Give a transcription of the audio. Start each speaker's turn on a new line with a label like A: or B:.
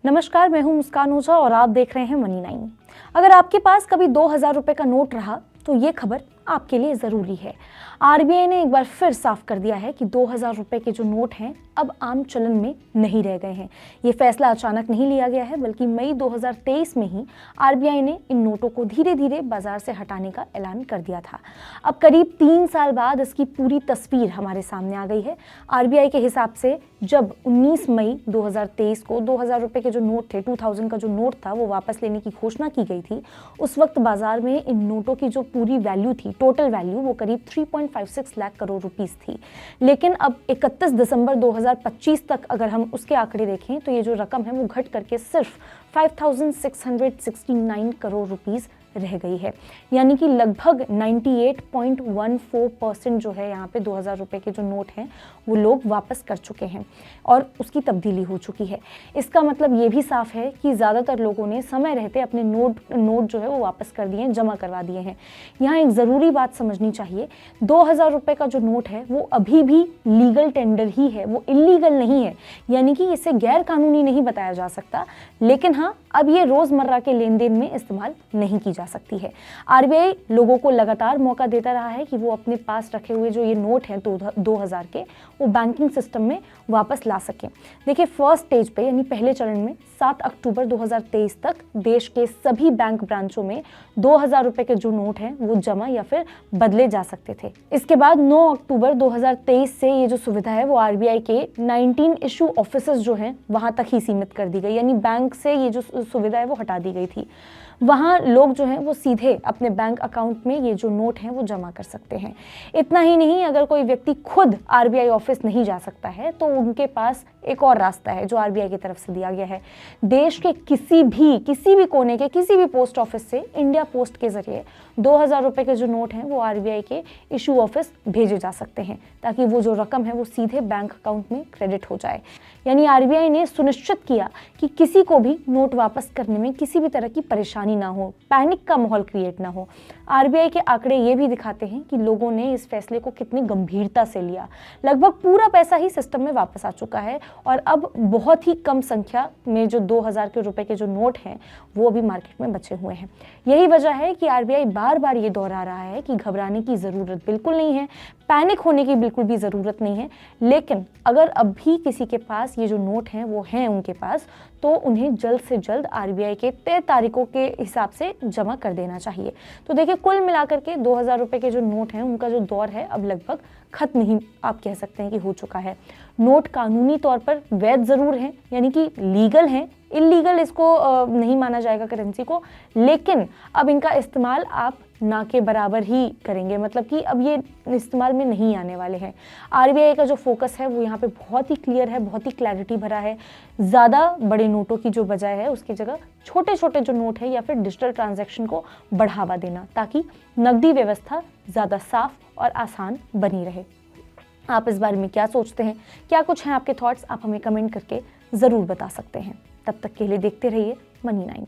A: नमस्कार, मैं हूं मुस्कान ओझा और आप देख रहे हैं मनी 9। अगर आपके पास कभी 2000 रुपए का नोट रहा तो ये खबर आपके लिए जरूरी है। आरबीआई ने एक बार फिर साफ कर दिया है कि 2000 रुपए के जो नोट हैं अब आम चलन में नहीं रह गए हैं। ये फैसला अचानक नहीं लिया गया है, बल्कि मई 2023 में ही आरबीआई ने इन नोटों को धीरे धीरे बाजार से हटाने का ऐलान कर दिया था। अब करीब 3 साल बाद इसकी पूरी तस्वीर हमारे सामने आ गई है। आरबीआई के हिसाब से जब 19 मई 2023 को 2000 रुपए के जो नोट थे, 2000 का जो नोट था, वो वापस लेने की घोषणा की गई थी, उस वक्त बाजार में इन नोटों की जो पूरी वैल्यू थी, टोटल वैल्यू, वो करीब 3.56 लाख करोड़ रुपीस थी। लेकिन अब 31 दिसंबर 2025 तक अगर हम उसके आंकड़े देखें तो ये जो रकम है वो घट करके सिर्फ 5669 करोड़ रुपीस रह गई है। यानी कि लगभग 98.14% जो है यहाँ पे 2000 रुपए के जो नोट हैं वो लोग वापस कर चुके हैं और उसकी तब्दीली हो चुकी है। इसका मतलब ये भी साफ है कि ज़्यादातर लोगों ने समय रहते अपने नोट जो है वो वापस कर दिए हैं, जमा करवा दिए हैं। यहाँ एक ज़रूरी बात समझनी चाहिए, 2000 रुपए का जो नोट है वो अभी भी लीगल टेंडर ही है, वो इलीगल नहीं है। यानी कि इसे गैर कानूनी नहीं बताया जा सकता, लेकिन हाँ, अब ये रोज़मर्रा के लेन देन में इस्तेमाल नहीं की जा सकती है। आरबीआई लोगों को लगातार मौका देता रहा है कि वो अपने पास रखे हुए जो ये नोट हैं 2000 के, वो बैंकिंग सिस्टम में वापस ला सकें। देखिए, फर्स्ट स्टेज पे यानी पहले चरण में 7 अक्टूबर 2023 तक देश के सभी बैंक ब्रांचों में 2000 रुपए के जो नोट हैं वो जमा या फिर बदले जा सकते थे। इसके बाद 9 अक्टूबर 2023 से ये जो सुविधा है वो आरबीआई के 19 इशू ऑफिसेज जो हैं वहां तक ही सीमित कर दी गई। यानी बैंक से ये जो सुविधा है वो हटा दी गई थी। वहाँ लोग जो हैं वो सीधे अपने बैंक अकाउंट में ये जो नोट हैं वो जमा कर सकते हैं। इतना ही नहीं, अगर कोई व्यक्ति खुद आरबीआई ऑफिस नहीं जा सकता है तो उनके पास एक और रास्ता है जो आरबीआई की तरफ से दिया गया है। देश के किसी भी कोने के किसी भी पोस्ट ऑफिस से इंडिया पोस्ट के जरिए 2000 रुपए के जो नोट हैं वो आरबीआई के इशू ऑफिस भेजे जा सकते हैं, ताकि वो जो रकम है वो सीधे बैंक अकाउंट में क्रेडिट हो जाए। यानी आरबीआई ने सुनिश्चित किया कि किसी को भी नोट वापस करने में किसी भी तरह की परेशानी ना हो, पैनिक का माहौल क्रिएट ना हो। आरबीआई के आंकड़े ये भी दिखाते हैं कि लोगों ने इस फैसले को कितनी गंभीरता से लिया। लगभग पूरा पैसा ही सिस्टम में वापस आ चुका है और अब बहुत ही कम संख्या में जो 2000 के रुपए के जो नोट हैं वो अभी मार्केट में बचे हुए हैं। यही वजह है कि आरबीआई बार बार ये दोहरा रहा है कि घबराने की ज़रूरत बिल्कुल नहीं है, पैनिक होने की बिल्कुल भी ज़रूरत नहीं है। लेकिन अगर अब भी किसी के पास ये जो नोट हैं वो हैं उनके पास, तो उन्हें जल्द से जल्द आरबीआई के तय तारीखों के हिसाब से जमा कर देना चाहिए। तो देखिए, कुल मिलाकर के 2000 रुपए के जो नोट हैं उनका जो दौर है अब लगभग खत्म ही आप कह सकते हैं कि हो चुका है। नोट कानूनी तौर पर वैध ज़रूर हैं, यानी कि लीगल हैं, इलीगल इसको नहीं माना जाएगा करेंसी को, लेकिन अब इनका इस्तेमाल आप ना के बराबर ही करेंगे। मतलब कि अब ये इस्तेमाल में नहीं आने वाले हैं। आरबीआई का जो फोकस है वो यहाँ पे बहुत ही क्लियर है, बहुत ही क्लैरिटी भरा है। ज़्यादा बड़े नोटों की जो बजाय है उसकी जगह छोटे छोटे जो नोट है या फिर डिजिटल ट्रांजैक्शन को बढ़ावा देना, ताकि नकदी व्यवस्था ज़्यादा साफ और आसान बनी रहे। आप इस बारे में क्या सोचते हैं, क्या कुछ हैं आपके थॉट्स, आप हमें कमेंट करके ज़रूर बता सकते हैं। तब तक के लिए देखते रहिए मनी 9।